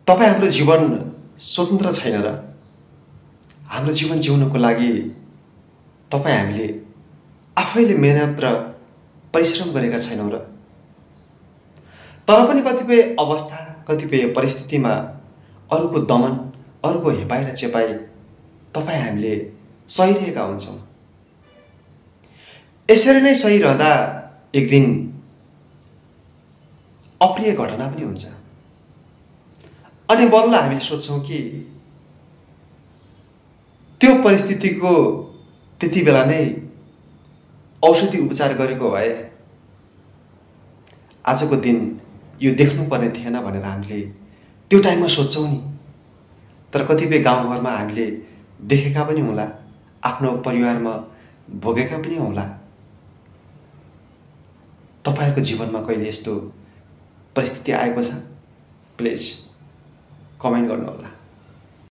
तपाईँ हाम्रो जीवन स्वतन्त्र छैन र? हाम्रो जीवन जिउनको लागि तपाईँ हामीले आफैले मेहनत र परिश्रम गरेका छैनौँ र? तर पनि कतिपय अवस्था, कतिपय परिस्थितिमा अरूको दमन, अरूको हेपाइ र चेपाइ तपाईँ हामीले सहिरहेका हुन्छौँ। यसरी नै सहिरहँदा एक दिन अप्रिय घटना पनि हुन्छ अनि बल्ल हामीले सोच्छौँ कि त्यो परिस्थितिको त्यति बेला नै औषधि उपचार गरेको भए आजको दिन यो देख्नुपर्ने थिएन भनेर हामीले त्यो टाइममा सोच्छौँ नि। तर कतिपय गाउँघरमा हामीले देखेका पनि होला, आफ्नो परिवारमा भोगेका पनि होला। तपाईहरुको जीवनमा कहिले यस्तो परिस्थिति आएको छ? प्लिज कमेन्ट गर्नुहोला।